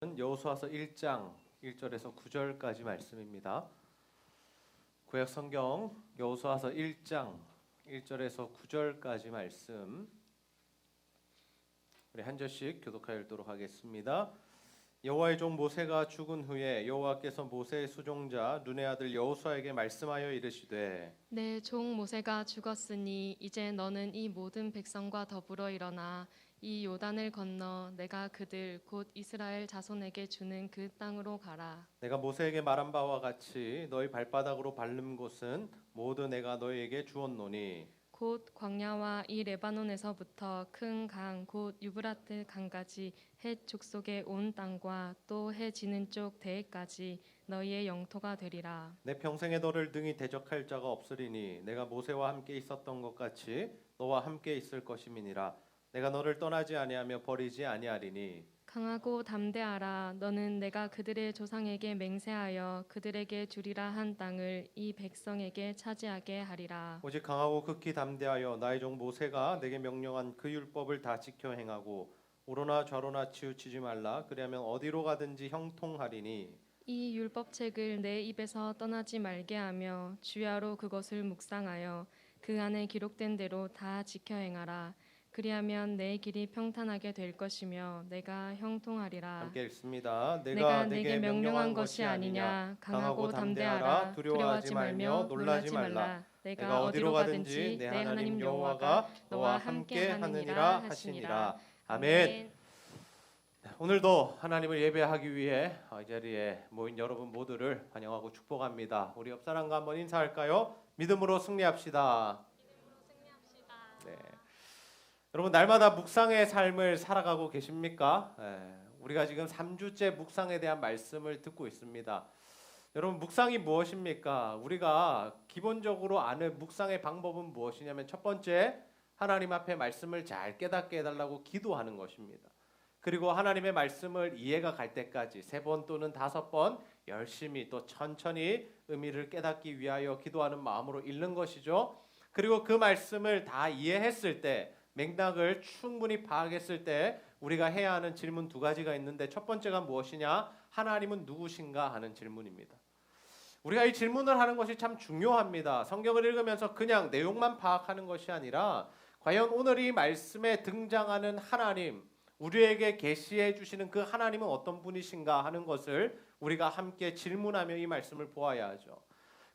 여호수아서 1장 1절에서 9절까지 말씀입니다. 구약 성경 여호수아서 1장 1절에서 9절까지 말씀 우리 한 절씩 교독하여 읽도록 하겠습니다. 여호와의 종 모세가 죽은 후에 여호와께서 모세의 수종자 눈의 아들 여호수아에게 말씀하여 이르시되 내 종 모세가 죽었으니 이제 너는 이 모든 백성과 더불어 일어나 이 요단을 건너 내가 그들 곧 이스라엘 자손에게 주는 그 땅으로 가라. 내가 모세에게 말한 바와 같이 너희 발바닥으로 밟는 곳은 모두 내가 너희에게 주었노니 곧 광야와 이 레바논에서부터 큰 강 곧 유브라트 강까지 헷 족속의 온 땅과 또 해 지는 쪽 대해까지 너희의 영토가 되리라. 내 평생에 너를 등이 대적할 자가 없으리니 내가 모세와 함께 있었던 것 같이 너와 함께 있을 것임이니라. 내가 너를 떠나지 아니하며 버리지 아니하리니 강하고 담대하라. 너는 내가 그들의 조상에게 맹세하여 그들에게 주리라 한 땅을 이 백성에게 차지하게 하리라. 오직 강하고 극히 담대하여 나의 종 모세가 내게 명령한 그 율법을 다 지켜 행하고 오로나 좌로나 치우치지 말라. 그리하면 어디로 가든지 형통하리니 이 율법책을 내 입에서 떠나지 말게 하며 주야로 그것을 묵상하여 그 안에 기록된 대로 다 지켜 행하라. 그리하면 내 길이 평탄하게 될 것이며 내가 형통하리라. 함께 읽습니다. 내가 내게 명령한 것이 아니냐. 강하고 담대하라. 두려워하지 말며 놀라지 말라. 내가 어디로 가든지 내 하나님 여호와가 너와 함께 하느니라 하시니라. 아멘. 오늘도 하나님을 예배하기 위해 이 자리에 모인 여러분 모두를 환영하고 축복합니다. 우리 옆 사람과 한번 인사할까요? 믿음으로 승리합시다. 네. 여러분 날마다 묵상의 삶을 살아가고 계십니까? 우리가 지금 3주째 묵상에 대한 말씀을 듣고 있습니다. 여러분 묵상이 무엇입니까? 우리가 기본적으로 아는 묵상의 방법은 무엇이냐면 첫 번째 하나님 앞에 말씀을 잘 깨닫게 해달라고 기도하는 것입니다. 그리고 하나님의 말씀을 이해가 갈 때까지 3번 또는 5번 열심히 또 천천히 의미를 깨닫기 위하여 기도하는 마음으로 읽는 것이죠. 그리고 그 말씀을 다 이해했을 때 맥락을 충분히 파악했을 때 우리가 해야 하는 질문 2가지가 있는데 첫 번째가 무엇이냐? 하나님은 누구신가 하는 질문입니다. 우리가 이 질문을 하는 것이 참 중요합니다. 성경을 읽으면서 그냥 내용만 파악하는 것이 아니라 과연 오늘 이 말씀에 등장하는 하나님, 우리에게 계시해 주시는 그 하나님은 어떤 분이신가 하는 것을 우리가 함께 질문하며 이 말씀을 보아야 하죠.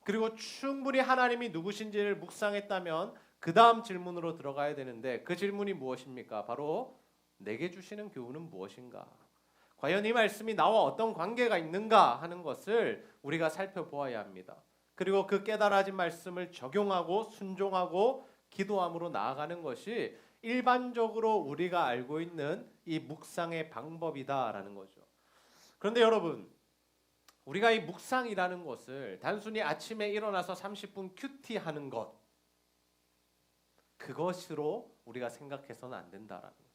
그리고 충분히 하나님이 누구신지를 묵상했다면 그 다음 질문으로 들어가야 되는데 그 질문이 무엇입니까? 바로 내게 주시는 교훈은 무엇인가? 과연 이 말씀이 나와 어떤 관계가 있는가 하는 것을 우리가 살펴보아야 합니다. 그리고 그 깨달아진 말씀을 적용하고 순종하고 기도함으로 나아가는 것이 일반적으로 우리가 알고 있는 이 묵상의 방법이다라는 거죠. 그런데 여러분 우리가 이 묵상이라는 것을 단순히 아침에 일어나서 30분 큐티하는 것 그것으로 우리가 생각해서는 안 된다라는 거예요.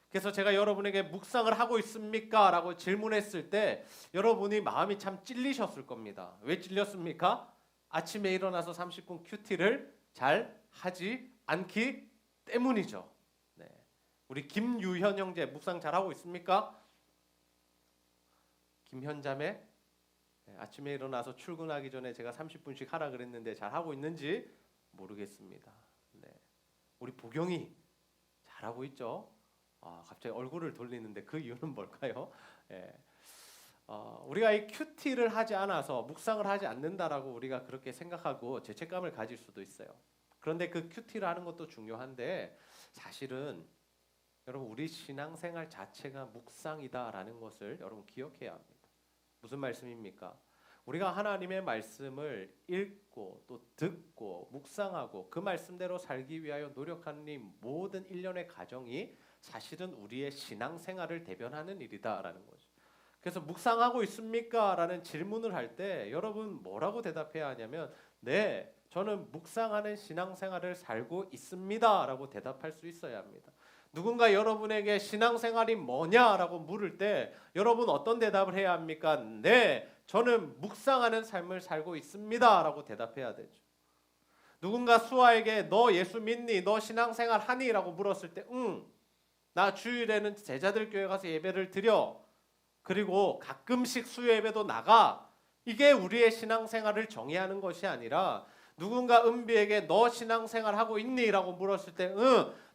그래서 제가 여러분에게 묵상을 하고 있습니까? 라고 질문했을 때 여러분이 마음이 참 찔리셨을 겁니다. 왜 찔렸습니까? 아침에 일어나서 30분 큐티를 잘 하지 않기 때문이죠. 네. 우리 김유현 형제 묵상 잘하고 있습니까? 김현자매 아침에 일어나서 출근하기 전에 제가 30분씩 하라 그랬는데 잘하고 있는지 모르겠습니다. 네. 우리 보경이 잘하고 있죠? 갑자기 얼굴을 돌리는데 그 이유는 뭘까요? 우리가 이 큐티를 하지 않아서 묵상을 하지 않는다라고 우리가 그렇게 생각하고 죄책감을 가질 수도 있어요. 그런데 그 큐티를 하는 것도 중요한데 사실은 여러분 우리 신앙생활 자체가 묵상이다라는 것을 여러분 기억해야 합니다. 무슨 말씀입니까? 우리가 하나님의 말씀을 읽고 또 듣고 묵상하고 그 말씀대로 살기 위하여 노력하는 이 모든 일련의 과정이 사실은 우리의 신앙생활을 대변하는 일이다라는 거죠. 그래서 묵상하고 있습니까? 라는 질문을 할 때 여러분 뭐라고 대답해야 하냐면 네, 저는 묵상하는 신앙생활을 살고 있습니다 라고 대답할 수 있어야 합니다. 누군가 여러분에게 신앙생활이 뭐냐라고 물을 때 여러분 어떤 대답을 해야 합니까? 네, 저는 묵상하는 삶을 살고 있습니다 라고 대답해야 되죠. 누군가 수아에게 너 예수 믿니? 너 신앙생활 하니? 라고 물었을 때 나 주일에는 제자들 교회 가서 예배를 드려. 그리고 가끔씩 수요 예배도 나가. 이게 우리의 신앙생활을 정의하는 것이 아니라 누군가 은비에게 너 신앙생활 하고 있니? 라고 물었을 때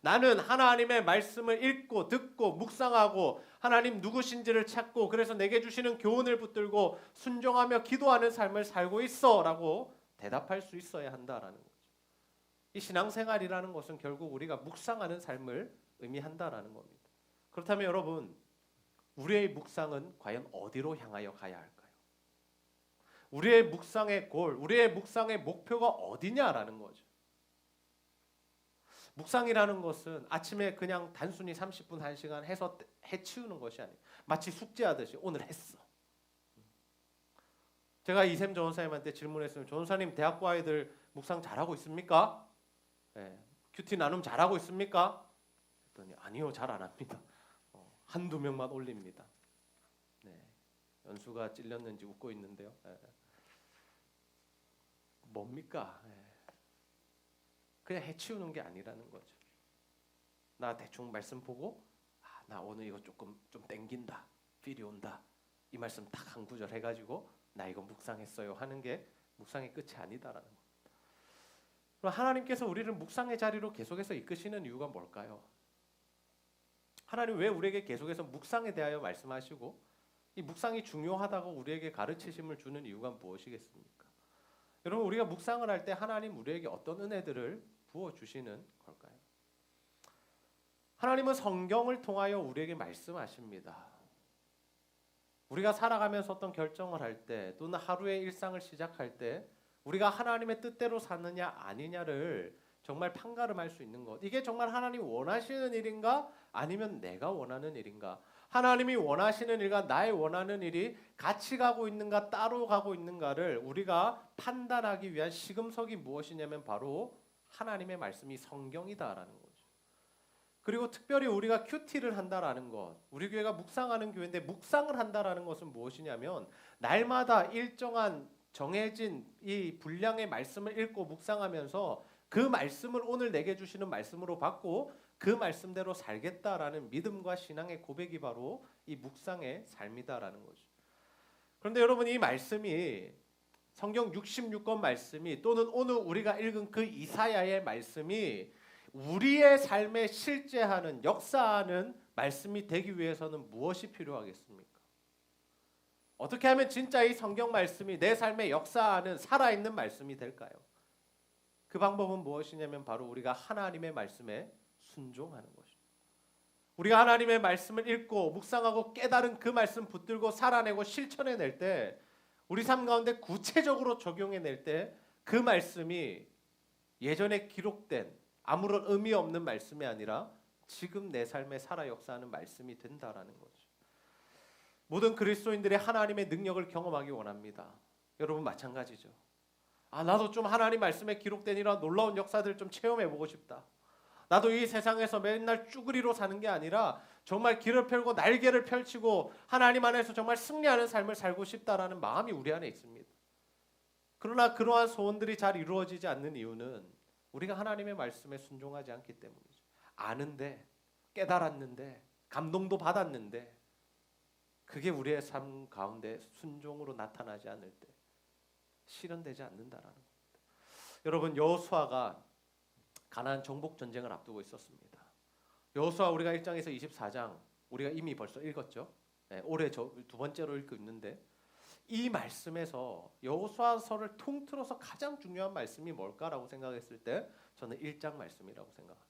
나는 하나님의 말씀을 읽고 듣고 묵상하고 하나님 누구신지를 찾고 그래서 내게 주시는 교훈을 붙들고 순종하며 기도하는 삶을 살고 있어 라고 대답할 수 있어야 한다라는 거죠. 이 신앙생활이라는 것은 결국 우리가 묵상하는 삶을 의미한다라는 겁니다. 그렇다면 여러분, 우리의 묵상은 과연 어디로 향하여 가야 할까요? 우리의 묵상의 골, 우리의 묵상의 목표가 어디냐라는 거죠. 묵상이라는 것은 아침에 그냥 단순히 30분, 1시간 해서 해치우는 것이 아니에요. 마치 숙제하듯이 오늘 했어. 제가 이샘 전사님한테 질문했으면 전사님 대학부 아이들 묵상 잘하고 있습니까? 네. 큐티 나눔 잘하고 있습니까? 했더니 아니요, 잘 안 합니다. 한두 명만 올립니다. 네. 연수가 찔렸는지 웃고 있는데요. 네. 뭡니까? 네. 그냥 해치우는 게 아니라는 거죠. 나 대충 말씀 보고 나 오늘 이거 조금 좀 땡긴다. 필이 온다. 이 말씀 딱 한 구절 해가지고 나 이거 묵상했어요 하는 게 묵상의 끝이 아니다라는 겁니다. 그럼 하나님께서 우리를 묵상의 자리로 계속해서 이끄시는 이유가 뭘까요? 하나님 왜 우리에게 계속해서 묵상에 대하여 말씀하시고 이 묵상이 중요하다고 우리에게 가르치심을 주는 이유가 무엇이겠습니까? 여러분, 우리가 묵상을 할 때 하나님 우리에게 어떤 은혜들을 부어주시는 걸까요? 하나님은 성경을 통하여 우리에게 말씀하십니다. 우리가 살아가면서 어떤 결정을 할 때 또는 하루의 일상을 시작할 때 우리가 하나님의 뜻대로 사느냐 아니냐를 정말 판가름할 수 있는 것. 이게 정말 하나님이 원하시는 일인가 아니면 내가 원하는 일인가? 하나님이 원하시는 일과 나의 원하는 일이 같이 가고 있는가 따로 가고 있는가를 우리가 판단하기 위한 시금석이 무엇이냐면 바로 하나님의 말씀이 성경이다라는 거죠. 그리고 특별히 우리가 큐티를 한다라는 것, 우리 교회가 묵상하는 교회인데 묵상을 한다라는 것은 무엇이냐면 날마다 일정한 정해진 이 분량의 말씀을 읽고 묵상하면서 그 말씀을 오늘 내게 주시는 말씀으로 받고 그 말씀대로 살겠다라는 믿음과 신앙의 고백이 바로 이 묵상의 삶이다라는 거죠. 그런데 여러분, 이 말씀이 성경 66권 말씀이 또는 오늘 우리가 읽은 그 이사야의 말씀이 우리의 삶에 실제하는 역사하는 말씀이 되기 위해서는 무엇이 필요하겠습니까? 어떻게 하면 진짜 이 성경 말씀이 내 삶에 역사하는 살아있는 말씀이 될까요? 그 방법은 무엇이냐면 바로 우리가 하나님의 말씀에 순종하는 것입니다. 우리가 하나님의 말씀을 읽고 묵상하고 깨달은 그 말씀 붙들고 살아내고 실천해낼 때 우리 삶 가운데 구체적으로 적용해낼 때 그 말씀이 예전에 기록된 아무런 의미 없는 말씀이 아니라 지금 내 삶에 살아 역사하는 말씀이 된다라는 거죠. 모든 그리스도인들이 하나님의 능력을 경험하기 원합니다. 여러분 마찬가지죠. 나도 좀 하나님 말씀에 기록된 이런 놀라운 역사들 좀 체험해보고 싶다. 나도 이 세상에서 맨날 쭈그리로 사는 게 아니라 정말 길을 펴고 날개를 펼치고 하나님 안에서 정말 승리하는 삶을 살고 싶다라는 마음이 우리 안에 있습니다. 그러나 그러한 소원들이 잘 이루어지지 않는 이유는 우리가 하나님의 말씀에 순종하지 않기 때문이죠. 아는데, 깨달았는데, 감동도 받았는데 그게 우리의 삶 가운데 순종으로 나타나지 않을 때 실현되지 않는다라는 겁니다. 여러분, 여호수아가 가나안 정복 전쟁을 앞두고 있었습니다. 여호수아 우리가 1장에서 24장 우리가 이미 벌써 읽었죠. 네, 올해 두 번째로 읽고 있는데 이 말씀에서 여호수아서를 통틀어서 가장 중요한 말씀이 뭘까라고 생각했을 때 저는 1장 말씀이라고 생각합니다.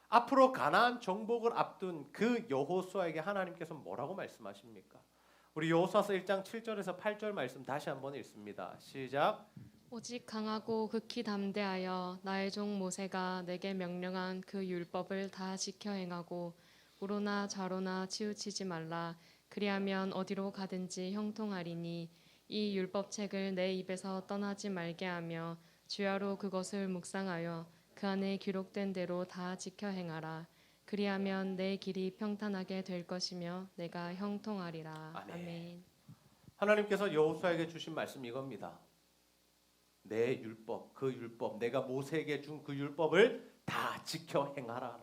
앞으로 가나안 정복을 앞둔 그 여호수아에게 하나님께서 뭐라고 말씀하십니까? 우리 여호수아서 1장 7절에서 8절 말씀 다시 한번 읽습니다. 시작. 오직 강하고 극히 담대하여 나의 종 모세가 내게 명령한 그 율법을 다 지켜 행하고 우로나 좌로나 치우치지 말라. 그리하면 어디로 가든지 형통하리니 이 율법책을 내 입에서 떠나지 말게 하며 주야로 그것을 묵상하여 그 안에 기록된 대로 다 지켜 행하라. 그리하면 내 길이 평탄하게 될 것이며 내가 형통하리라. 아멘. 하나님께서 여호수아에게 주신 말씀 이겁니다. 내 율법, 그 율법, 내가 모세에게 준 그 율법을 다 지켜 행하라.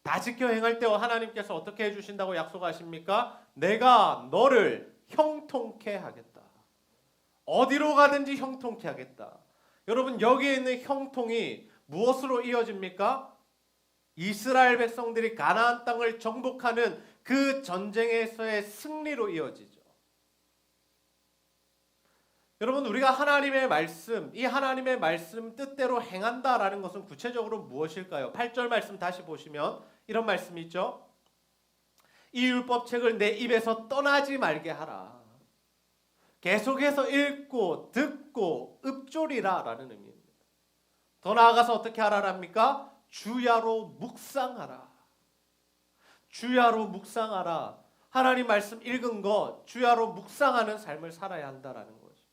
다 지켜 행할 때 하나님께서 어떻게 해주신다고 약속하십니까? 내가 너를 형통케 하겠다. 어디로 가든지 형통케 하겠다. 여러분, 여기에 있는 형통이 무엇으로 이어집니까? 이스라엘 백성들이 가나안 땅을 정복하는 그 전쟁에서의 승리로 이어지죠. 여러분, 우리가 하나님의 말씀, 이 하나님의 말씀 뜻대로 행한다라는 것은 구체적으로 무엇일까요? 8절 말씀 다시 보시면 이런 말씀이 있죠. 이 율법책을 내 입에서 떠나지 말게 하라. 계속해서 읽고 듣고 읊조리라 라는 의미입니다. 더 나아가서 어떻게 하라랍니까? 주야로 묵상하라. 주야로 묵상하라. 하나님 말씀 읽은 것 주야로 묵상하는 삶을 살아야 한다라는 거죠.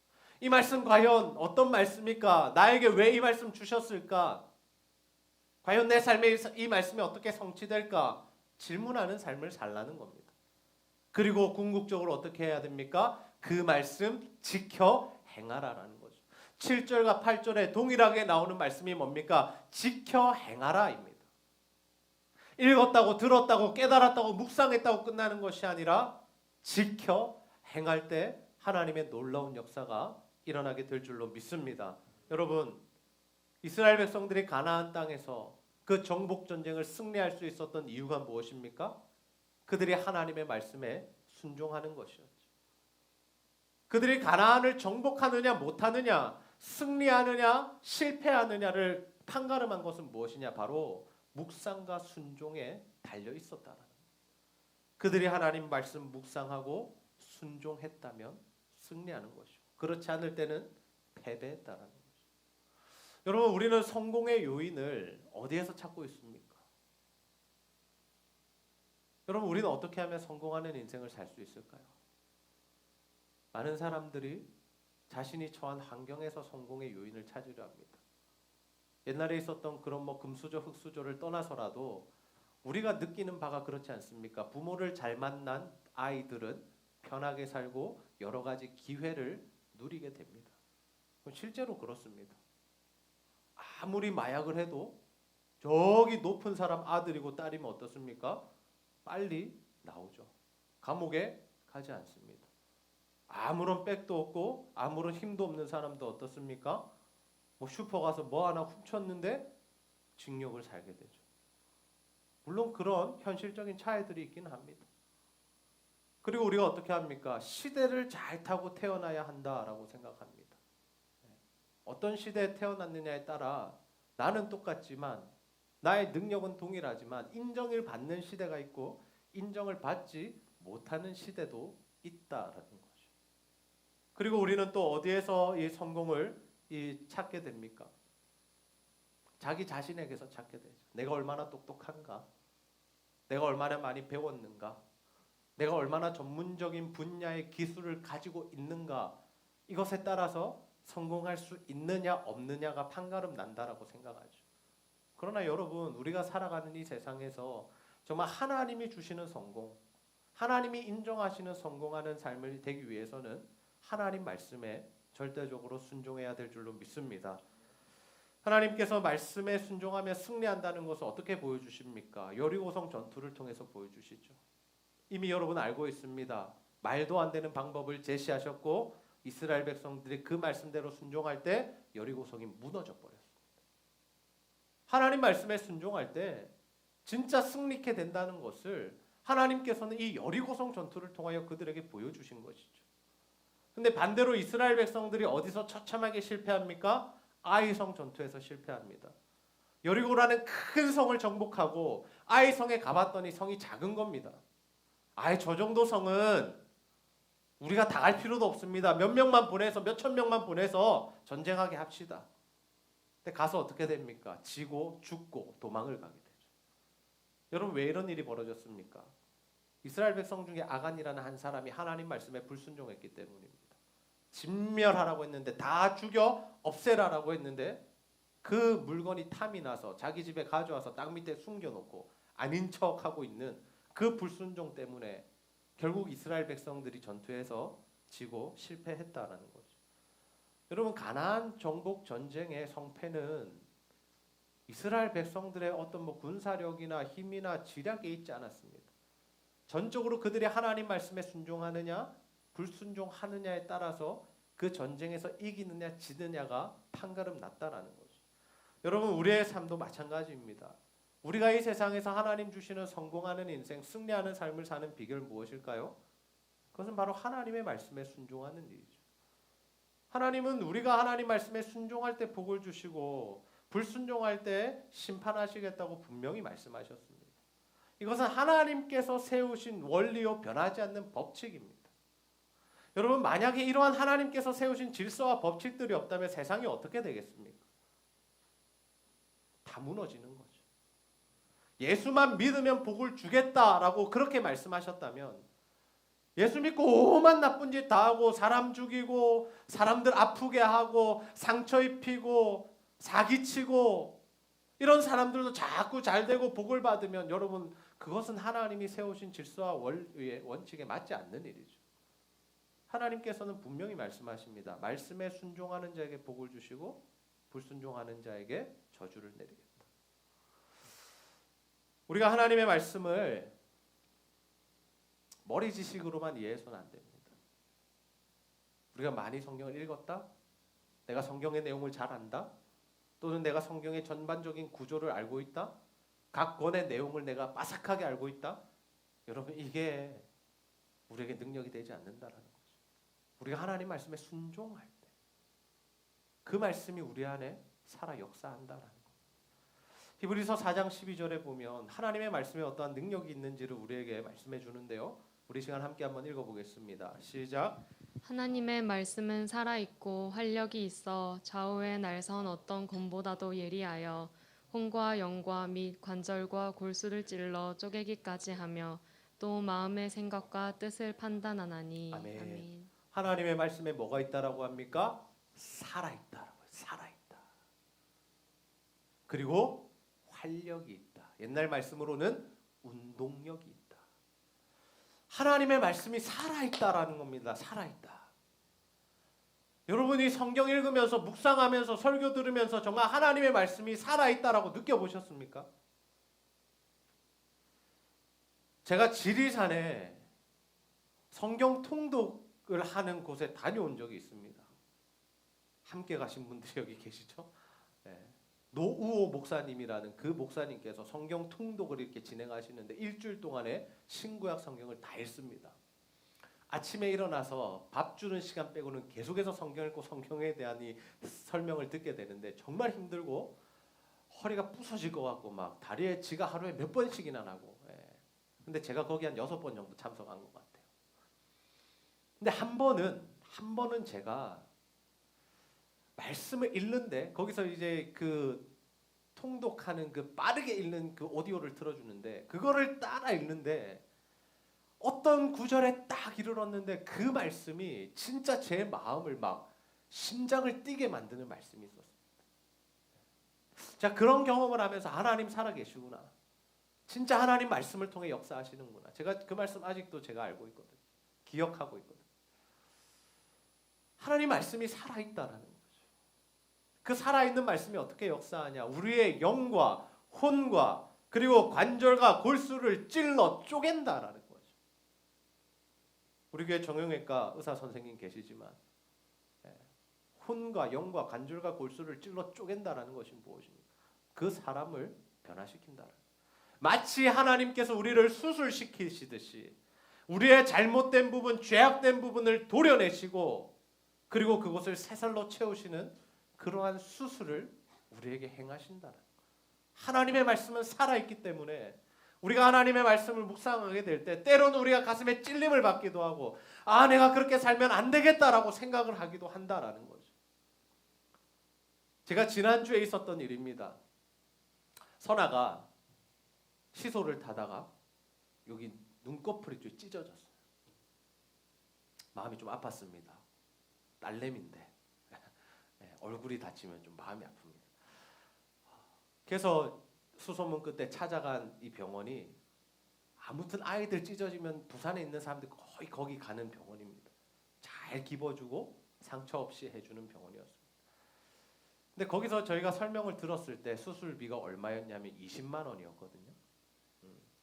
이 말씀 과연 어떤 말씀입니까? 나에게 왜 이 말씀 주셨을까? 과연 내 삶에 이 말씀이 어떻게 성취될까? 질문하는 삶을 살라는 겁니다. 그리고 궁극적으로 어떻게 해야 됩니까? 그 말씀 지켜 행하라라는 거죠. 7절과 8절에 동일하게 나오는 말씀이 뭡니까? 지켜 행하라입니다. 읽었다고 들었다고 깨달았다고 묵상했다고 끝나는 것이 아니라 지켜 행할 때 하나님의 놀라운 역사가 일어나게 될 줄로 믿습니다. 여러분, 이스라엘 백성들이 가나안 땅에서 그 정복 전쟁을 승리할 수 있었던 이유가 무엇입니까? 그들이 하나님의 말씀에 순종하는 것이었죠. 그들이 가나안을 정복하느냐 못하느냐, 승리하느냐 실패하느냐를 판가름한 것은 무엇이냐? 바로 묵상과 순종에 달려 있었다라는 거예요. 그들이 하나님 말씀 묵상하고 순종했다면 승리하는 것이고, 그렇지 않을 때는 패배했다라는 거죠. 여러분, 우리는 성공의 요인을 어디에서 찾고 있습니까? 여러분, 우리는 어떻게 하면 성공하는 인생을 살 수 있을까요? 많은 사람들이 자신이 처한 환경에서 성공의 요인을 찾으려 합니다. 옛날에 있었던 그런 금수저, 흙수저를 떠나서라도 우리가 느끼는 바가 그렇지 않습니까? 부모를 잘 만난 아이들은 편하게 살고 여러 가지 기회를 누리게 됩니다. 실제로 그렇습니다. 아무리 마약을 해도 저기 높은 사람 아들이고 딸이면 어떻습니까? 빨리 나오죠. 감옥에 가지 않습니다. 아무런 백도 없고 아무런 힘도 없는 사람도 어떻습니까? 슈퍼 가서 뭐 하나 훔쳤는데 징역을 살게 되죠. 물론 그런 현실적인 차이들이 있긴 합니다. 그리고 우리가 어떻게 합니까? 시대를 잘 타고 태어나야 한다라고 생각합니다. 어떤 시대에 태어났느냐에 따라 나는 똑같지만 나의 능력은 동일하지만 인정을 받는 시대가 있고 인정을 받지 못하는 시대도 있다라는 거죠. 그리고 우리는 또 어디에서 이 성공을 찾게 됩니까? 자기 자신에게서 찾게 되죠. 내가 얼마나 똑똑한가? 내가 얼마나 많이 배웠는가? 내가 얼마나 전문적인 분야의 기술을 가지고 있는가? 이것에 따라서 성공할 수 있느냐 없느냐가 판가름 난다라고 생각하죠. 그러나 여러분, 우리가 살아가는 이 세상에서 정말 하나님이 주시는 성공, 하나님이 인정하시는 성공하는 삶을 되기 위해서는 하나님 말씀에 절대적으로 순종해야 될 줄로 믿습니다. 하나님께서 말씀에 순종하며 승리한다는 것을 어떻게 보여주십니까? 여리고성 전투를 통해서 보여주시죠. 이미 여러분 알고 있습니다. 말도 안 되는 방법을 제시하셨고 이스라엘 백성들이 그 말씀대로 순종할 때 여리고성이 무너져 버렸습니다. 하나님 말씀에 순종할 때 진짜 승리케 된다는 것을 하나님께서는 이 여리고성 전투를 통하여 그들에게 보여주신 것이죠. 근데 반대로 이스라엘 백성들이 어디서 처참하게 실패합니까? 아이성 전투에서 실패합니다. 여리고라는 큰 성을 정복하고 아이성에 가봤더니 성이 작은 겁니다. 저 정도 성은 우리가 다 갈 필요도 없습니다. 몇 명만 보내서 몇천 명만 보내서 전쟁하게 합시다. 근데 가서 어떻게 됩니까? 지고 죽고 도망을 가게 되죠. 여러분, 왜 이런 일이 벌어졌습니까? 이스라엘 백성 중에 아간이라는 한 사람이 하나님 말씀에 불순종했기 때문입니다. 진멸하라고 했는데 다 죽여 없애라라고 했는데 그 물건이 탐이 나서 자기 집에 가져와서 땅 밑에 숨겨놓고 아닌 척하고 있는 그 불순종 때문에 결국 이스라엘 백성들이 전투에서 지고 실패했다라는 거죠. 여러분, 가나안 정복 전쟁의 성패는 이스라엘 백성들의 어떤 뭐 군사력이나 힘이나 지략에 있지 않았습니다. 전적으로 그들이 하나님 말씀에 순종하느냐 불순종하느냐에 따라서 그 전쟁에서 이기느냐 지느냐가 판가름 났다라는 거죠. 여러분, 우리의 삶도 마찬가지입니다. 우리가 이 세상에서 하나님 주시는 성공하는 인생, 승리하는 삶을 사는 비결 무엇일까요? 그것은 바로 하나님의 말씀에 순종하는 일이죠. 하나님은 우리가 하나님 말씀에 순종할 때 복을 주시고 불순종할 때 심판하시겠다고 분명히 말씀하셨습니다. 이것은 하나님께서 세우신 원리요 변하지 않는 법칙입니다. 여러분, 만약에 이러한 하나님께서 세우신 질서와 법칙들이 없다면 세상이 어떻게 되겠습니까? 다 무너지는 거죠. 예수만 믿으면 복을 주겠다라고 그렇게 말씀하셨다면 예수 믿고 오만 나쁜 짓 다 하고 사람 죽이고 사람들 아프게 하고 상처 입히고 사기치고 이런 사람들도 자꾸 잘 되고 복을 받으면 여러분, 그것은 하나님이 세우신 질서와 원칙에 맞지 않는 일이죠. 하나님께서는 분명히 말씀하십니다. 말씀에 순종하는 자에게 복을 주시고 불순종하는 자에게 저주를 내리겠다. 우리가 하나님의 말씀을 머리 지식으로만 이해해서는 안 됩니다. 우리가 많이 성경을 읽었다? 내가 성경의 내용을 잘 안다? 또는 내가 성경의 전반적인 구조를 알고 있다? 각 권의 내용을 내가 빠삭하게 알고 있다? 여러분, 이게 우리에게 능력이 되지 않는다라는 거죠. 우리가 하나님 말씀에 순종할 때 그 말씀이 우리 안에 살아 역사한다라는 거예요. 히브리서 4장 12절에 보면 하나님의 말씀에 어떠한 능력이 있는지를 우리에게 말씀해 주는데요. 우리 시간 함께 한번 읽어보겠습니다. 시작. 하나님의 말씀은 살아있고 활력이 있어 좌우의 날선 어떤 검보다도 예리하여 혼과 영과 및 관절과 골수를 찔러 쪼개기까지 하며 또 마음의 생각과 뜻을 판단하나니. 아멘. 아멘. 하나님의 말씀에 뭐가 있다라고 합니까? 살아있다라고 해요. 살아있다. 그리고 활력이 있다. 옛날 말씀으로는 운동력이 있다. 하나님의 말씀이 살아있다라는 겁니다. 살아있다. 여러분이 성경 읽으면서 묵상하면서 설교 들으면서 정말 하나님의 말씀이 살아있다라고 느껴보셨습니까? 제가 지리산에 성경 통독을 하는 곳에 다녀온 적이 있습니다. 함께 가신 분들이 여기 계시죠? 네. 노우호 목사님이라는 그 목사님께서 성경 통독을 이렇게 진행하시는데 일주일 동안에 신구약 성경을 다 읽습니다. 아침에 일어나서 밥 주는 시간 빼고는 계속해서 성경 읽고 성경에 대한 이 설명을 듣게 되는데 정말 힘들고 허리가 부서질 것 같고 막 다리에 지가 하루에 몇 번씩이나 나고. 근데 제가 거기 한 6번 정도 참석한 것 같아요. 근데 한 번은 제가 말씀을 읽는데 거기서 이제 그 통독하는 그 빠르게 읽는 그 오디오를 틀어주는데 그거를 따라 읽는데 어떤 구절에 딱 이르렀는데 그 말씀이 진짜 제 마음을 막 심장을 뛰게 만드는 말씀이 있었습니다. 자, 그런 경험을 하면서 하나님 살아계시구나. 진짜 하나님 말씀을 통해 역사하시는구나. 제가 그 말씀 아직도 제가 알고 있거든요. 기억하고 있거든요. 하나님 말씀이 살아있다라는 거죠. 그 살아있는 말씀이 어떻게 역사하냐. 우리의 영과 혼과 그리고 관절과 골수를 찔러 쪼갠다라는 거죠. 우리 교회 정형외과 의사 선생님 계시지만 혼과 영과 관절과 골수를 찔러 쪼갠다라는 것이 무엇입니까? 그 사람을 변화시킨다라는 거예요. 마치 하나님께서 우리를 수술시키시듯이 우리의 잘못된 부분, 죄악된 부분을 도려내시고 그리고 그것을 새살로 채우시는 그러한 수술을 우리에게 행하신다는 거예요. 하나님의 말씀은 살아있기 때문에 우리가 하나님의 말씀을 묵상하게 될 때 때로는 우리가 가슴에 찔림을 받기도 하고 아, 내가 그렇게 살면 안 되겠다라고 생각을 하기도 한다라는 거죠. 제가 지난주에 있었던 일입니다. 선아가 시소를 타다가 여기 눈꺼풀이 좀 찢어졌어요. 마음이 좀 아팠습니다. 딸내미인데 얼굴이 다치면 좀 마음이 아픕니다. 그래서 수소문 끝에 찾아간 이 병원이 아무튼 아이들 찢어지면 부산에 있는 사람들 거의 거기 가는 병원입니다. 잘 입어주고 상처 없이 해주는 병원이었습니다. 근데 거기서 저희가 설명을 들었을 때 수술비가 얼마였냐면 20만 원이었거든요.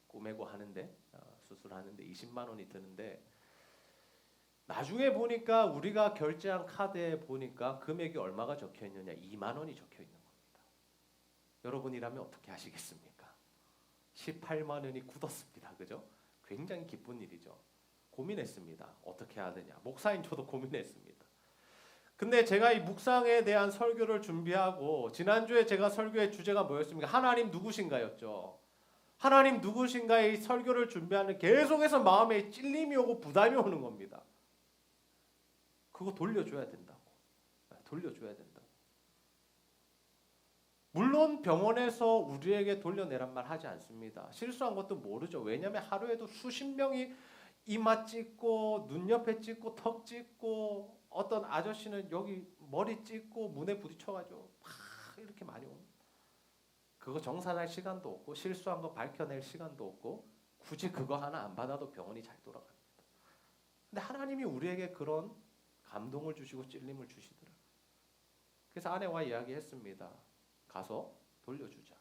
꼬매고 하는데 수술하는데 20만 원이 드는데 나중에 보니까 우리가 결제한 카드에 보니까 금액이 얼마가 적혀 있느냐 2만 원이 적혀 있는 겁니다. 여러분이라면 어떻게 하시겠습니까? 18만 원이 굳었습니다. 그죠? 굉장히 기쁜 일이죠. 고민했습니다. 어떻게 해야 되냐. 목사인 저도 고민했습니다. 근데 제가 이 묵상에 대한 설교를 준비하고 지난주에 제가 설교의 주제가 뭐였습니까? 하나님 누구신가였죠. 하나님 누구신가의 설교를 준비하는 계속해서 마음에 찔림이 오고 부담이 오는 겁니다. 그거 돌려줘야 된다고. 돌려줘야 된다고. 물론 병원에서 우리에게 돌려내란 말 하지 않습니다. 실수한 것도 모르죠. 왜냐하면 하루에도 수십 명이 이마 찢고 눈 옆에 찢고 턱 찢고 어떤 아저씨는 여기 머리 찢고 문에 부딪혀가지고 막 이렇게 많이 옵니다. 그거 정산할 시간도 없고 실수한 거 밝혀낼 시간도 없고 굳이 그거 하나 안 받아도 병원이 잘 돌아갑니다. 근데 하나님이 우리에게 그런 감동을 주시고 찔림을 주시더라고요. 그래서 아내와 이야기했습니다. 가서 돌려주자.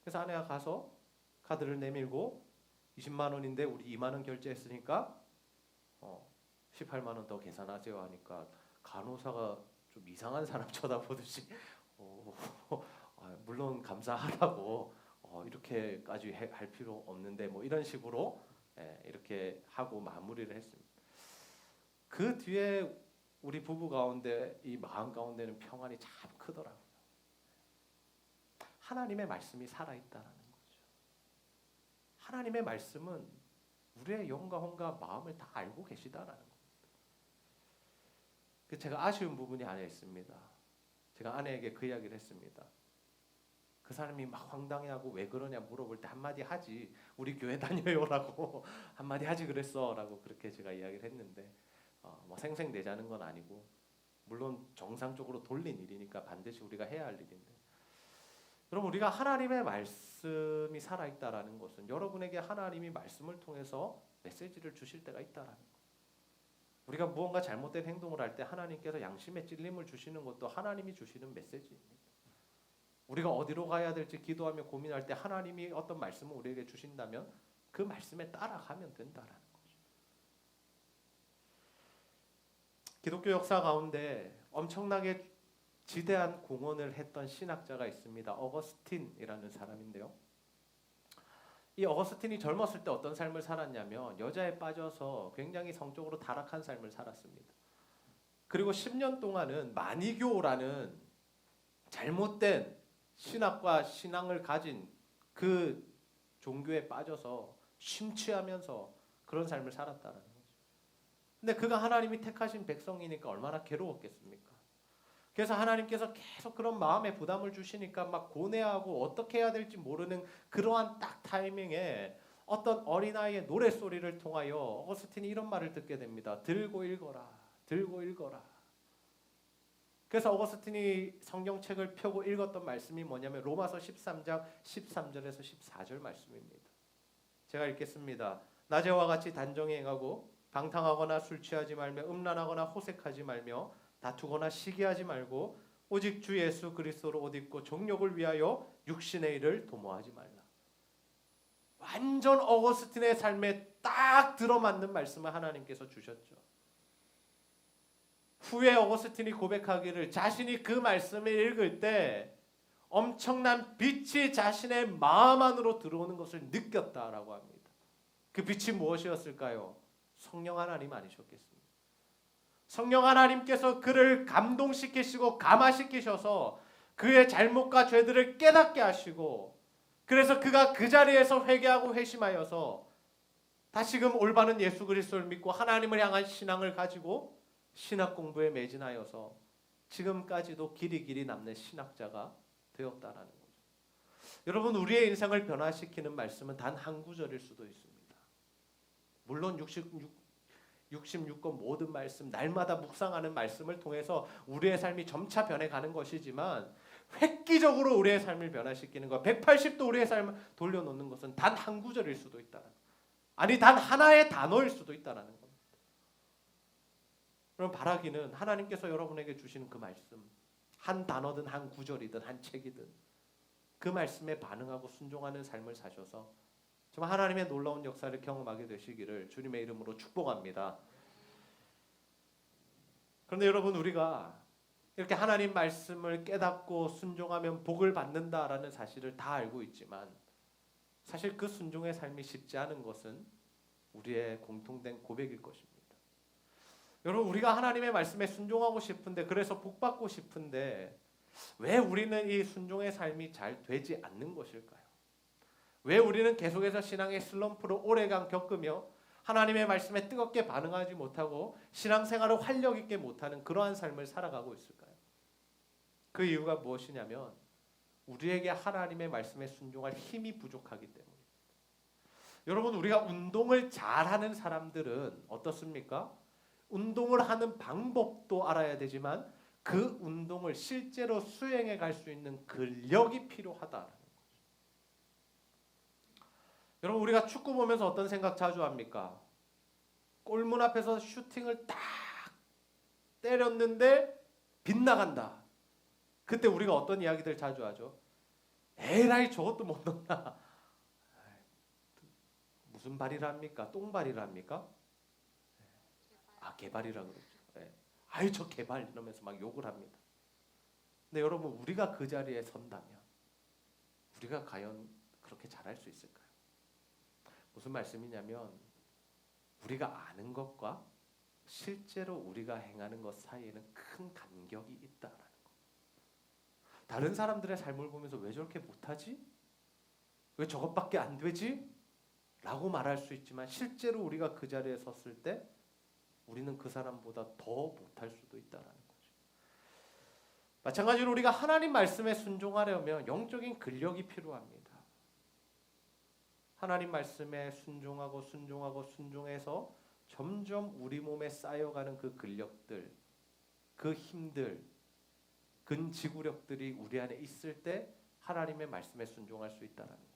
그래서 아내가 가서 카드를 내밀고 20만 원인데 우리 2만 원 결제했으니까 18만 원 더 계산하세요 하니까 간호사가 좀 이상한 사람 쳐다보듯이 물론 감사하다고 이렇게까지 할 필요 없는데 뭐 이런 식으로 이렇게 하고 마무리를 했습니다. 그 뒤에 우리 부부 가운데 이 마음 가운데는 평안이 참 크더라고요. 하나님의 말씀이 살아있다라는 거죠. 하나님의 말씀은 우리의 영과 혼과 마음을 다 알고 계시다라는 겁니다. 제가 아쉬운 부분이 하나 있습니다. 제가 아내에게 그 이야기를 했습니다. 그 사람이 막 황당해하고 왜 그러냐 물어볼 때 한마디 하지. 우리 교회 다녀요라고 한마디 하지 그랬어라고 그렇게 제가 이야기를 했는데 뭐 생색내자는 건 아니고 물론 정상적으로 돌린 일이니까 반드시 우리가 해야 할 일인데 여러분 우리가 하나님의 말씀이 살아있다라는 것은 여러분에게 하나님이 말씀을 통해서 메시지를 주실 때가 있다라는 것. 우리가 무언가 잘못된 행동을 할 때 하나님께서 양심의 찔림을 주시는 것도 하나님이 주시는 메시지입니다. 우리가 어디로 가야 될지 기도하며 고민할 때 하나님이 어떤 말씀을 우리에게 주신다면 그 말씀에 따라가면 된다라는 거죠. 기독교 역사 가운데 엄청나게 지대한 공헌을 했던 신학자가 있습니다. 어거스틴이라는 사람인데요. 이 어거스틴이 젊었을 때 어떤 삶을 살았냐면 여자에 빠져서 굉장히 성적으로 타락한 삶을 살았습니다. 그리고 10년 동안은 마니교라는 잘못된 신학과 신앙을 가진 그 종교에 빠져서 심취하면서 그런 삶을 살았다는 거죠. 근데 그가 하나님이 택하신 백성이니까 얼마나 괴로웠겠습니까? 그래서 하나님께서 계속 그런 마음의 부담을 주시니까 막 고뇌하고 어떻게 해야 될지 모르는 그러한 딱 타이밍에 어떤 어린아이의 노랫소리를 통하여 어거스틴이 이런 말을 듣게 됩니다. 들고 읽어라. 들고 읽어라. 그래서 어거스틴이 성경책을 펴고 읽었던 말씀이 뭐냐면 로마서 13장 13절에서 14절 말씀입니다. 제가 읽겠습니다. 낮에와 같이 단정히 행하고 방탕하거나 술 취하지 말며 음란하거나 호색하지 말며 다투거나 시기하지 말고 오직 주 예수 그리스도로 옷 입고 정욕을 위하여 육신의 일을 도모하지 말라. 완전 어거스틴의 삶에 딱 들어맞는 말씀을 하나님께서 주셨죠. 후에 어거스틴이 고백하기를 자신이 그 말씀을 읽을 때 엄청난 빛이 자신의 마음 안으로 들어오는 것을 느꼈다라고 합니다. 그 빛이 무엇이었을까요? 성령 하나님 아니셨겠습니까? 성령 하나님께서 그를 감동시키시고 감화시키셔서 그의 잘못과 죄들을 깨닫게 하시고 그래서 그가 그 자리에서 회개하고 회심하여서 다시금 올바른 예수 그리스도를 믿고 하나님을 향한 신앙을 가지고 신학 공부에 매진하여서 지금까지도 길이 남는 신학자가 되었다라는 거죠. 여러분 우리의 인생을 변화시키는 말씀은 단 한 구절일 수도 있습니다. 물론 66권 모든 말씀 날마다 묵상하는 말씀을 통해서 우리의 삶이 점차 변해가는 것이지만 획기적으로 우리의 삶을 변화시키는 것 180도 우리의 삶을 돌려놓는 것은 단 한 구절일 수도 있다. 아니 단 하나의 단어일 수도 있다는 겁니다. 그럼 바라기는 하나님께서 여러분에게 주시는 그 말씀 한 단어든 한 구절이든 한 책이든 그 말씀에 반응하고 순종하는 삶을 사셔서 정말 하나님의 놀라운 역사를 경험하게 되시기를 주님의 이름으로 축복합니다. 그런데 여러분, 우리가 이렇게 하나님 말씀을 깨닫고 순종하면 복을 받는다라는 사실을 다 알고 있지만 사실 그 순종의 삶이 쉽지 않은 것은 우리의 공통된 고백일 것입니다. 여러분, 우리가 하나님의 말씀에 순종하고 싶은데, 그래서 복 받고 싶은데 왜 우리는 이 순종의 삶이 잘 되지 않는 것일까요? 왜 우리는 계속해서 신앙의 슬럼프를 오래간 겪으며 하나님의 말씀에 뜨겁게 반응하지 못하고 신앙생활을 활력 있게 못하는 그러한 삶을 살아가고 있을까요? 그 이유가 무엇이냐면 우리에게 하나님의 말씀에 순종할 힘이 부족하기 때문입니다. 여러분, 우리가 운동을 잘하는 사람들은 어떻습니까? 운동을 하는 방법도 알아야 되지만 그 운동을 실제로 수행해 갈 수 있는 근력이 필요하다라는 거죠. 여러분, 우리가 축구 보면서 어떤 생각 자주 합니까? 골문 앞에서 슈팅을 딱 때렸는데 빗나간다. 그때 우리가 어떤 이야기들 자주 하죠? 에라이, 저것도 못 넣나? 무슨 발이랍니까? 똥발이랍니까? 개발이라 그러죠. 네. 아유, 저 개발 이러면서 막 욕을 합니다. 근데 여러분, 우리가 그 자리에 선다면 우리가 과연 그렇게 잘할 수 있을까요? 무슨 말씀이냐면 우리가 아는 것과 실제로 우리가 행하는 것 사이에는 큰 간격이 있다라는 거. 다른 사람들의 삶을 보면서 왜 저렇게 못하지? 왜 저것밖에 안 되지? 라고 말할 수 있지만 실제로 우리가 그 자리에 섰을 때 우리는 그 사람보다 더 못할 수도 있다라는 거죠. 마찬가지로 우리가 하나님 말씀에 순종하려면 영적인 근력이 필요합니다. 하나님 말씀에 순종해서 점점 우리 몸에 쌓여가는 그 근력들, 그 힘들, 근지구력들이 우리 안에 있을 때 하나님의 말씀에 순종할 수 있다는 거죠.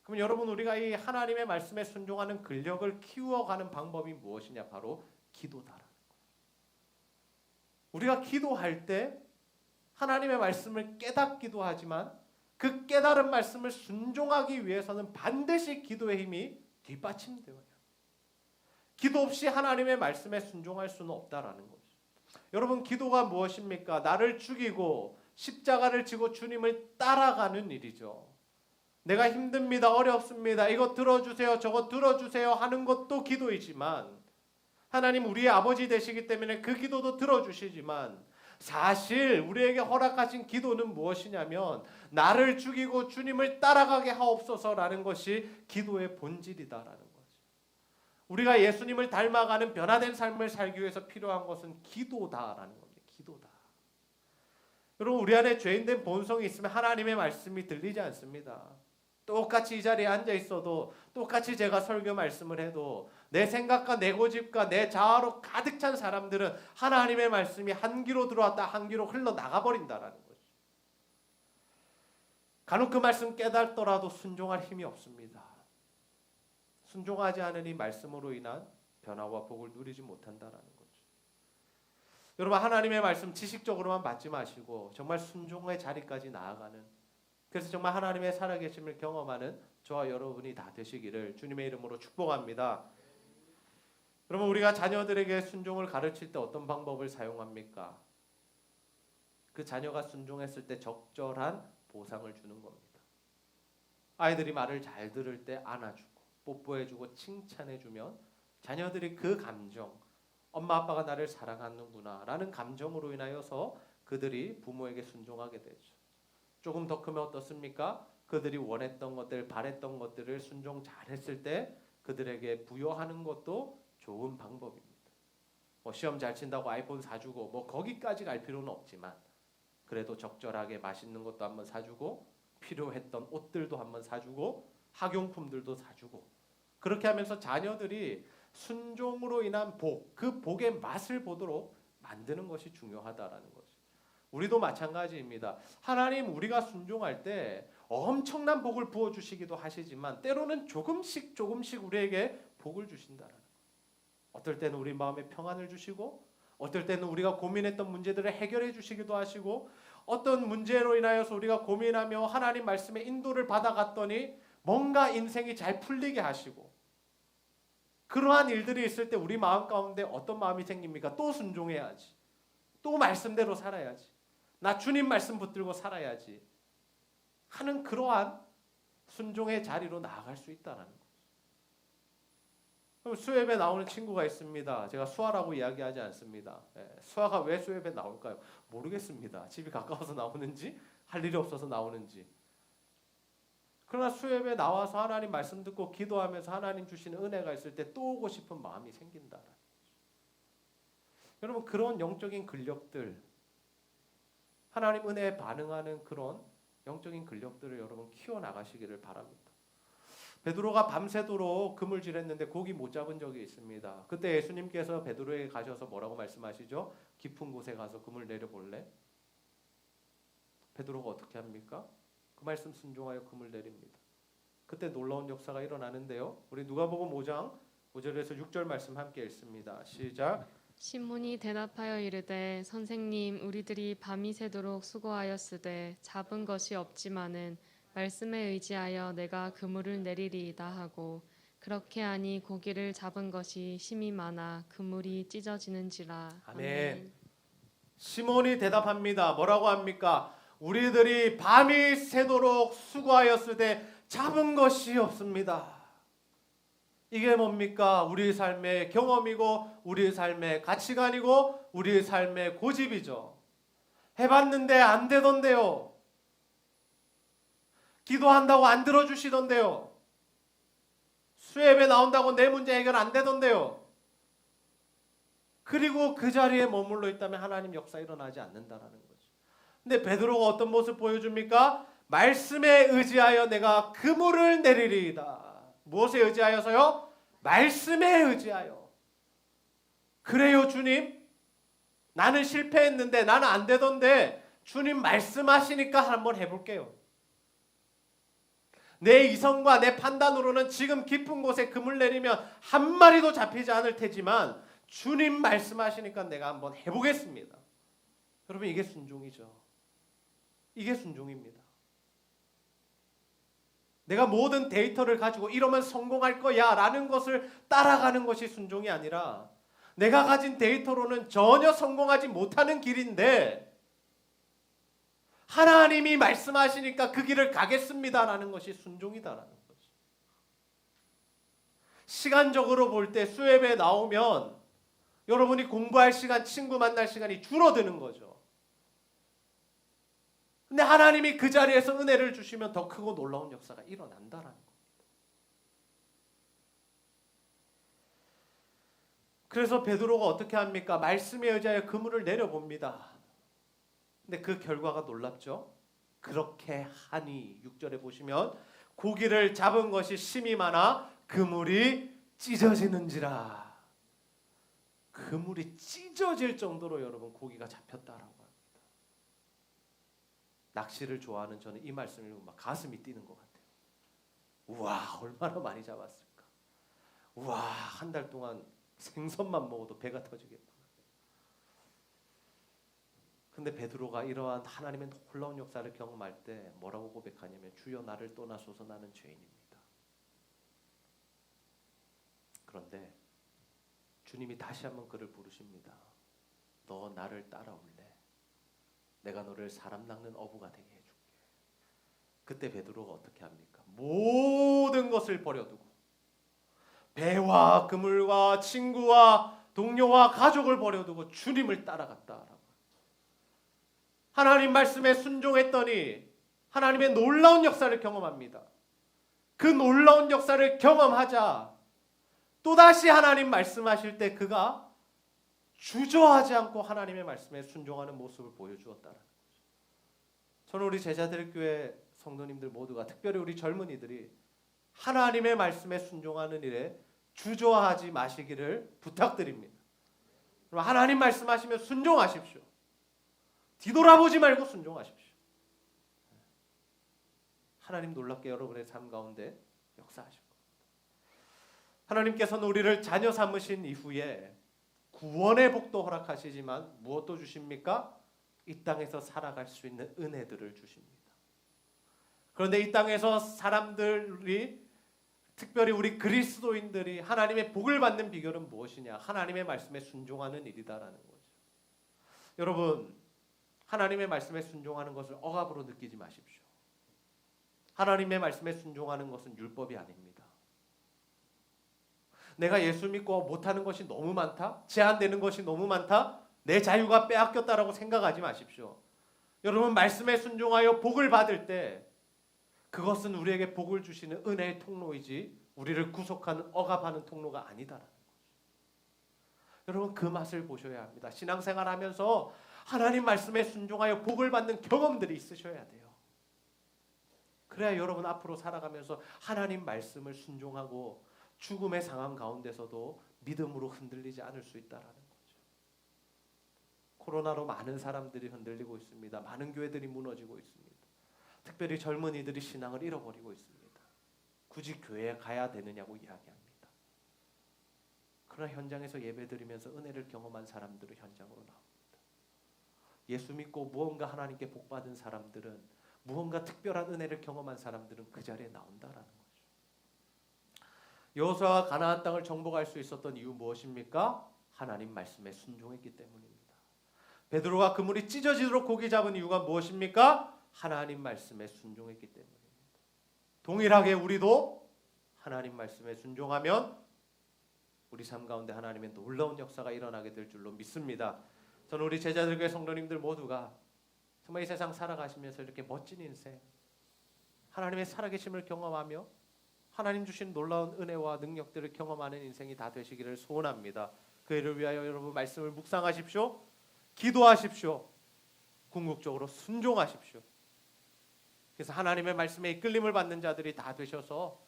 그럼 여러분, 우리가 이 하나님의 말씀에 순종하는 근력을 키워가는 방법이 무엇이냐? 바로 기도다라는 거죠. 우리가 기도할 때 하나님의 말씀을 깨닫기도 하지만 그 깨달은 말씀을 순종하기 위해서는 반드시 기도의 힘이 뒷받침되어야 해요. 기도 없이 하나님의 말씀에 순종할 수는 없다라는 거죠. 여러분, 기도가 무엇입니까? 나를 죽이고 십자가를 지고 주님을 따라가는 일이죠. 내가 힘듭니다, 어렵습니다, 이거 들어주세요, 저거 들어주세요 하는 것도 기도이지만 하나님 우리의 아버지 되시기 때문에 그 기도도 들어주시지만 사실 우리에게 허락하신 기도는 무엇이냐면 나를 죽이고 주님을 따라가게 하옵소서라는 것이 기도의 본질이다라는 거죠. 우리가 예수님을 닮아가는 변화된 삶을 살기 위해서 필요한 것은 기도다라는 겁니다. 기도다. 여러분, 우리 안에 죄인된 본성이 있으면 하나님의 말씀이 들리지 않습니다. 똑같이 이 자리에 앉아 있어도, 똑같이 제가 설교 말씀을 해도 내 생각과 내 고집과 내 자아로 가득 찬 사람들은 하나님의 말씀이 한 귀로 들어왔다 한 귀로 흘러나가 버린다라는 거죠. 간혹 그 말씀 깨닫더라도 순종할 힘이 없습니다. 순종하지 않은 이 말씀으로 인한 변화와 복을 누리지 못한다라는 거죠. 여러분, 하나님의 말씀 지식적으로만 받지 마시고 정말 순종의 자리까지 나아가는, 그래서 정말 하나님의 살아계심을 경험하는 저와 여러분이 다 되시기를 주님의 이름으로 축복합니다. 여러분, 우리가 자녀들에게 순종을 가르칠 때 어떤 방법을 사용합니까? 그 자녀가 순종했을 때 적절한 보상을 주는 겁니다. 아이들이 말을 잘 들을 때 안아주고 뽀뽀해주고 칭찬해주면 자녀들이 그 감정, 엄마 아빠가 나를 사랑하는구나 라는 감정으로 인하여서 그들이 부모에게 순종하게 되죠. 조금 더 크면 어떻습니까? 그들이 원했던 것들, 바랬던 것들을 순종 잘했을 때 그들에게 부여하는 것도 좋은 방법입니다. 시험 잘 친다고 아이폰 사주고 거기까지 갈 필요는 없지만 그래도 적절하게 맛있는 것도 한번 사주고 필요했던 옷들도 한번 사주고 학용품들도 사주고, 그렇게 하면서 자녀들이 순종으로 인한 복, 그 복의 맛을 보도록 만드는 것이 중요하다라는 거죠. 우리도 마찬가지입니다. 하나님, 우리가 순종할 때 엄청난 복을 부어주시기도 하시지만 때로는 조금씩 우리에게 복을 주신다라는 거예요. 어떨 때는 우리 마음에 평안을 주시고 어떨 때는 우리가 고민했던 문제들을 해결해 주시기도 하시고 어떤 문제로 인하여서 우리가 고민하며 하나님 말씀의 인도를 받아갔더니 뭔가 인생이 잘 풀리게 하시고 그러한 일들이 있을 때 우리 마음 가운데 어떤 마음이 생깁니까? 또 순종해야지. 또 말씀대로 살아야지. 나 주님 말씀 붙들고 살아야지 하는 그러한 순종의 자리로 나아갈 수 있다는 거죠. 그럼 수협에 나오는 친구가 있습니다. 제가 수아라고 이야기하지 않습니다. 수아가 왜 수협에 나올까요? 모르겠습니다. 집이 가까워서 나오는지 할 일이 없어서 나오는지. 그러나 수협에 나와서 하나님 말씀 듣고 기도하면서 하나님 주시는 은혜가 있을 때 또 오고 싶은 마음이 생긴다. 여러분 그런 영적인 근력들, 하나님 은혜에 반응하는 그런 영적인 근력들을 여러분 키워나가시기를 바랍니다. 베드로가 밤새도록 그물질했는데 고기 못 잡은 적이 있습니다. 그때 예수님께서 베드로에게 가셔서 뭐라고 말씀하시죠? 깊은 곳에 가서 그물 내려볼래? 베드로가 어떻게 합니까? 그 말씀 순종하여 그물 내립니다. 그때 놀라운 역사가 일어나는데요. 우리 누가복음 5장 5절에서 6절 말씀 함께 읽습니다. 시작. 시몬이 대답하여 이르되 선생님 우리들이 밤이 새도록 수고하였으되 잡은 것이 없지만은 말씀에 의지하여 내가 그물을 내리리이다 하고 그렇게 하니 고기를 잡은 것이 심히 많아 그물이 찢어지는지라. 아멘. 시몬이 대답합니다. 뭐라고 합니까? 우리들이 밤이 새도록 수고하였으되 잡은 것이 없습니다. 이게 뭡니까? 우리 삶의 경험이고 우리 삶의 가치관이고 우리 삶의 고집이죠. 해봤는데 안 되던데요. 기도한다고 안 들어주시던데요. 수협에 나온다고 내 문제 해결 안 되던데요. 그리고 그 자리에 머물러 있다면 하나님 역사 일어나지 않는다라는 거죠. 근데 베드로가 어떤 모습 보여줍니까? 말씀에 의지하여 내가 그물을 내리리이다. 무엇에 의지하여서요? 말씀에 의지하여. 그래요 주님. 나는 실패했는데 나는 안 되던데 주님 말씀하시니까 한번 해볼게요. 내 이성과 내 판단으로는 지금 깊은 곳에 그물 내리면 한 마리도 잡히지 않을 테지만 주님 말씀하시니까 내가 한번 해보겠습니다. 여러분 이게 순종이죠. 이게 순종입니다. 내가 모든 데이터를 가지고 이러면 성공할 거야 라는 것을 따라가는 것이 순종이 아니라 내가 가진 데이터로는 전혀 성공하지 못하는 길인데 하나님이 말씀하시니까 그 길을 가겠습니다라는 것이 순종이다라는 거죠. 시간적으로 볼 때 수협에 나오면 여러분이 공부할 시간, 친구 만날 시간이 줄어드는 거죠. 근데 하나님이 그 자리에서 은혜를 주시면 더 크고 놀라운 역사가 일어난다라는 겁니다. 그래서 베드로가 어떻게 합니까? 말씀에 의지하여 그물을 내려봅니다. 근데 그 결과가 놀랍죠. 그렇게 하니 6절에 보시면 고기를 잡은 것이 심히 많아 그물이 찢어지는지라. 그물이 찢어질 정도로 여러분 고기가 잡혔다라고 합니다. 낚시를 좋아하는 저는 이 말씀을 읽으면 막 가슴이 뛰는 것 같아요. 우와 얼마나 많이 잡았을까. 우와 한 달 동안 생선만 먹어도 배가 터지겠다. 근데 베드로가 이러한 하나님의 놀라운 역사를 경험할 때 뭐라고 고백하냐면 주여 나를 떠나소서 나는 죄인입니다. 그런데 주님이 다시 한번 그를 부르십니다. 너 나를 따라올래? 내가 너를 사람 낚는 어부가 되게 해줄게. 그때 베드로가 어떻게 합니까? 모든 것을 버려두고 배와 그물과 친구와 동료와 가족을 버려두고 주님을 따라갔다라고. 하나님 말씀에 순종했더니 하나님의 놀라운 역사를 경험합니다. 그 놀라운 역사를 경험하자 또다시 하나님 말씀하실 때 그가 주저하지 않고 하나님의 말씀에 순종하는 모습을 보여주었다는 거죠. 저는 우리 제자들교회 성도님들 모두가 특별히 우리 젊은이들이 하나님의 말씀에 순종하는 일에 주저하지 마시기를 부탁드립니다. 그럼 하나님 말씀하시면 순종하십시오. 뒤돌아보지 말고 순종하십시오. 하나님 놀랍게 여러분의 삶 가운데 역사하실 겁니다. 하나님께서는 우리를 자녀 삼으신 이후에 구원의 복도 허락하시지만 무엇도 주십니까? 이 땅에서 살아갈 수 있는 은혜들을 주십니다. 그런데 이 땅에서 사람들이, 특별히 우리 그리스도인들이 하나님의 복을 받는 비결은 무엇이냐? 하나님의 말씀에 순종하는 일이다라는 거죠. 여러분, 하나님의 말씀에 순종하는 것을 억압으로 느끼지 마십시오. 하나님의 말씀에 순종하는 것은 율법이 아닙니다. 내가 예수 믿고 못하는 것이 너무 많다? 제한되는 것이 너무 많다? 내 자유가 빼앗겼다라고 생각하지 마십시오. 여러분, 말씀에 순종하여 복을 받을 때 그것은 우리에게 복을 주시는 은혜의 통로이지 우리를 구속하는, 억압하는 통로가 아니다라는 거죠. 여러분, 그 맛을 보셔야 합니다. 신앙생활 하면서 하나님 말씀에 순종하여 복을 받는 경험들이 있으셔야 돼요. 그래야 여러분 앞으로 살아가면서 하나님 말씀을 순종하고 죽음의 상황 가운데서도 믿음으로 흔들리지 않을 수 있다라는 거죠. 코로나로 많은 사람들이 흔들리고 있습니다. 많은 교회들이 무너지고 있습니다. 특별히 젊은이들이 신앙을 잃어버리고 있습니다. 굳이 교회에 가야 되느냐고 이야기합니다. 그러나 현장에서 예배드리면서 은혜를 경험한 사람들은 현장으로 나옵니다. 예수 믿고 무언가 하나님께 복받은 사람들은, 무언가 특별한 은혜를 경험한 사람들은 그 자리에 나온다라는 거죠. 여호수아가 가나안 땅을 정복할 수 있었던 이유 무엇입니까? 하나님 말씀에 순종했기 때문입니다. 베드로가 그물이 찢어지도록 고기 잡은 이유가 무엇입니까? 하나님 말씀에 순종했기 때문입니다. 동일하게 우리도 하나님 말씀에 순종하면 우리 삶 가운데 하나님의 놀라운 역사가 일어나게 될 줄로 믿습니다. 저는 우리 제자들과 성도님들 모두가 정말 이 세상 살아가시면서 이렇게 멋진 인생, 하나님의 살아계심을 경험하며 하나님 주신 놀라운 은혜와 능력들을 경험하는 인생이 다 되시기를 소원합니다. 그 일을 위하여 여러분 말씀을 묵상하십시오. 기도하십시오. 궁극적으로 순종하십시오. 그래서 하나님의 말씀에 이끌림을 받는 자들이 다 되셔서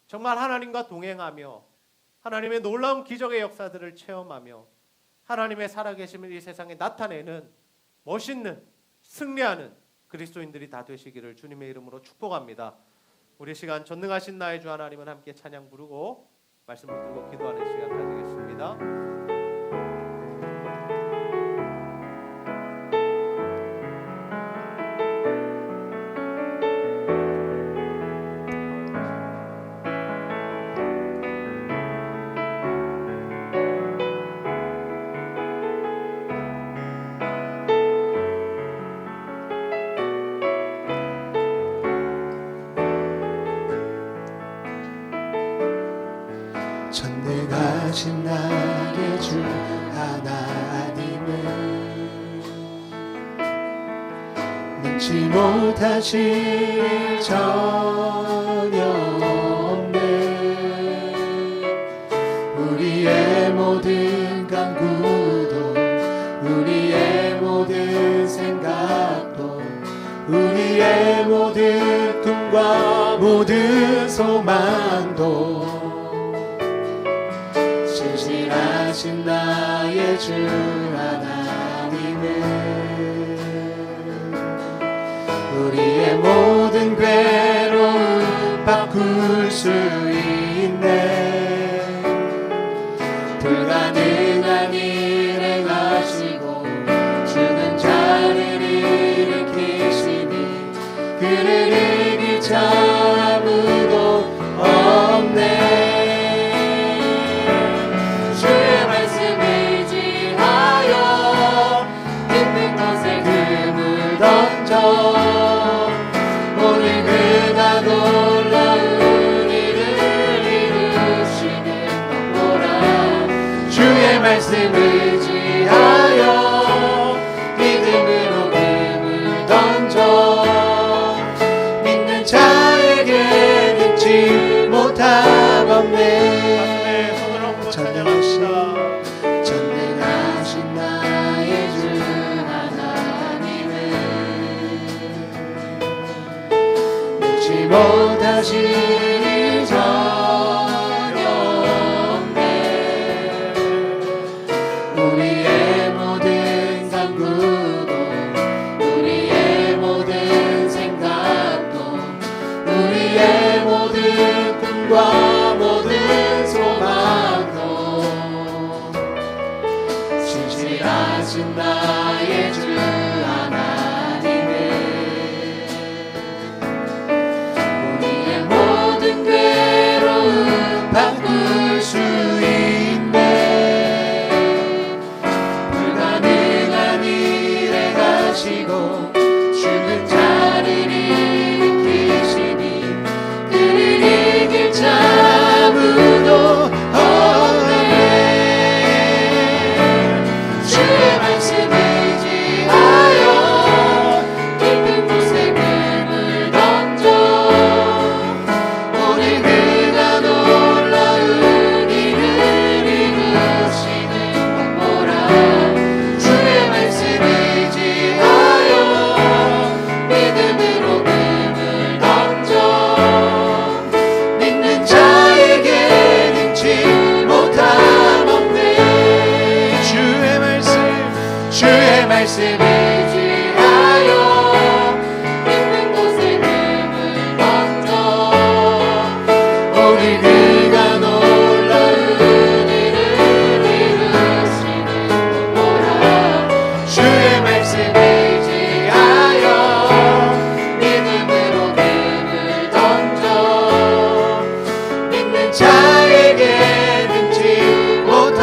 정말 하나님과 동행하며 하나님의 놀라운 기적의 역사들을 체험하며 하나님의 살아계심을 이 세상에 나타내는 멋있는, 승리하는 그리스도인들이 다 되시기를 주님의 이름으로 축복합니다. 우리 시간 전능하신 나의 주 하나님은 함께 찬양 부르고 말씀 붙들고 기도하는 시간 가지겠습니다. 전능하신 나의 주 하나님은 능치 못하실 전혀 없네. 우리의 모든 간구도 우리의 모든 생각도 우리의 모든 꿈과 모든 소망도 신실하신 나의 주 하나님은 우리의 모든 괴로움 바꿀 수 있네. 불가능한 일을 행하시고 죽은 자를 일으키시니 그를 이길 자 아무도 없네. 오늘 그가 놀라운 일을 이루시는 것보라. 주의 말씀을 의지하여 믿음으로 금을 던져 믿는 자에게 능치 못함 없네. 전능하신 나의 주 못하실 전혀 없네. 우리의 모든 간구도 우리의 모든 생각도 우리의 모든 꿈과 모든 소망도 동일하신 나의 주 하나님은 우리의 모든 괴로움 바꿀 수 있네. 불가능한 일에 가시고 죽은 자를 일으키시니 그를 이길 자 아무도 주의 말씀 의지하여 깊은 곳에 금을 던져 오늘 그가 놀라운 일을 이루시는 것 보라. 주의 말씀 의지하여 믿음으로 금을 던져 믿는 자에게 능치 못함 없네. 주의 말씀 의지하여 깊은 곳에 금을 던져 오늘 그가 놀라운 일을 이루시는 것 보라. 주의 말씀 의지하여 믿음으로 금을 던져 믿는 자에게 능치 못함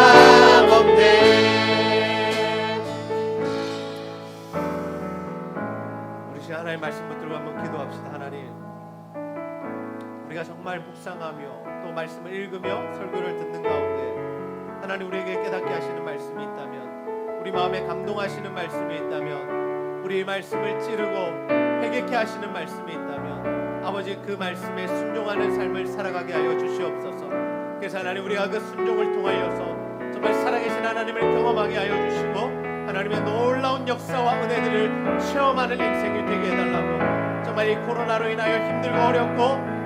없네. 우리 시간 하나님의 말씀 붙들고 한번 기도합시다. 하나님, 우리가 정말 묵상하며 또 말씀을 읽으며 설교를 듣는 가운데 하나님 우리에게 깨닫게 하시는 말씀이 있다면, 우리 마음에 감동하시는 말씀이 있다면, 우리 말씀을 찌르고 회개케 하시는 말씀이 있다면 아버지 그 말씀에 순종하는 삶을 살아가게 하여 주시옵소서. 그래서 하나님 우리가 그 순종을 통하여서 정말 살아계신 하나님을 경험하게 하여 주시고 하나님의 놀라운 역사와 은혜들을 체험하는 인생이 되게 해달라고. 정말 이 코로나로 인하여 힘들고 어렵고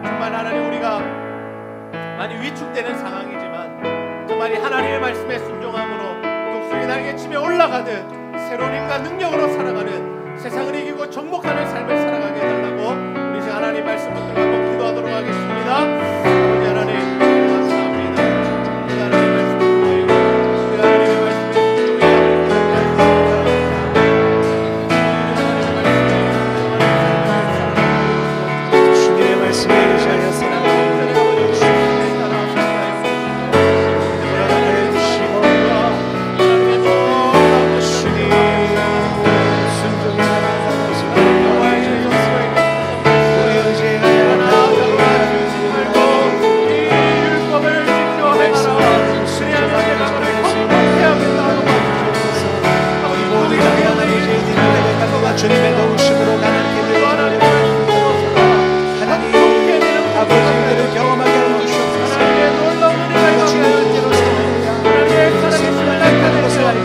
정말 하나님 우리가 많이 위축되는 상황이지만 정말 이 하나님의 말씀에 순종함으로 독수리 날개 치며 올라가듯 새로운 힘과 능력으로 살아가는, 세상을 이기고 정복하는 삶을 살아가게 해달라고 우리 지금 하나님 말씀 붙들고 한번 기도하도록 하겠습니다. 아버지 하나님 감사합니다. 우리 하나님 말씀 통하여 우리 하나님의 말씀에 주님의 말씀에 의지하여 살아가는 주님의 도우심으로 가난케 되어 하나님 아버지를 경험하게 하여 주시옵소서. 우리가 주님의 뜻대로 살아가야 하나님의 것을 알게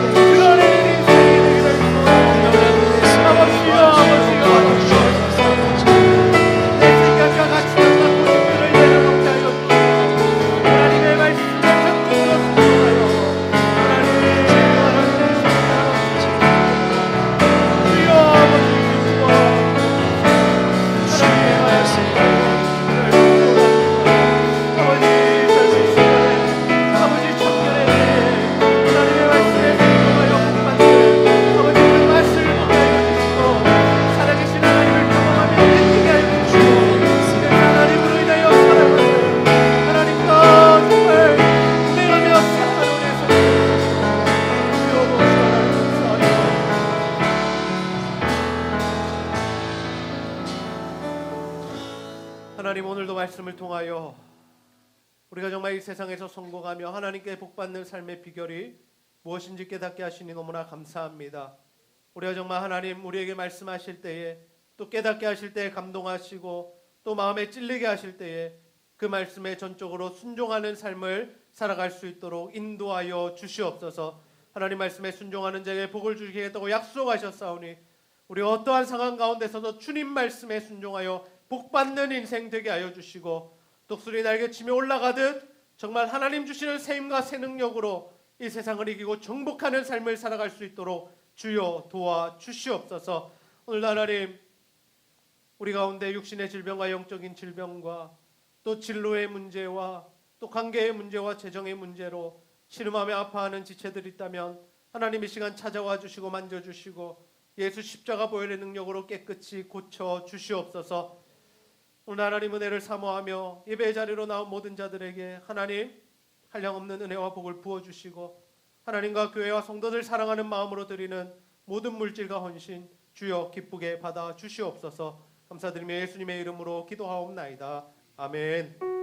하나님 오늘도 말씀을 통하여 우리가 정말 이 세상에서 성공하며 하나님께 복받는 삶의 비결이 무엇인지 깨닫게 하시니 너무나 감사합니다. 우리가 정말 하나님 우리에게 말씀하실 때에 또 깨닫게 하실 때에 감동하시고 또 마음에 찔리게 하실 때에 그 말씀에 전적으로 순종하는 삶을 살아갈 수 있도록 인도하여 주시옵소서. 하나님 말씀에 순종하는 자에게 복을 주시겠다고 약속하셨사오니 우리 어떠한 상황 가운데서도 주님 말씀에 순종하여 복받는 인생 되게 하여 주시고 독수리 날개치며 올라가듯 정말 하나님 주시는 새 힘과 새 능력으로 이 세상을 이기고 정복하는 삶을 살아갈 수 있도록 주여 도와주시옵소서. 오늘도 하나님 우리 가운데 육신의 질병과 영적인 질병과 또 진로의 문제와 또 관계의 문제와 재정의 문제로 신음하며 아파하는 지체들이 있다면 하나님 이 시간 찾아와 주시고 만져주시고 예수 십자가 보혈의 능력으로 깨끗이 고쳐 주시옵소서. 오늘 하나님 은혜를 사모하며 예배 자리로 나온 모든 자들에게 하나님 한량없는 은혜와 복을 부어주시고 하나님과 교회와 성도들 사랑하는 마음으로 드리는 모든 물질과 헌신 주여 기쁘게 받아 주시옵소서. 감사드리며 예수님의 이름으로 기도하옵나이다. 아멘.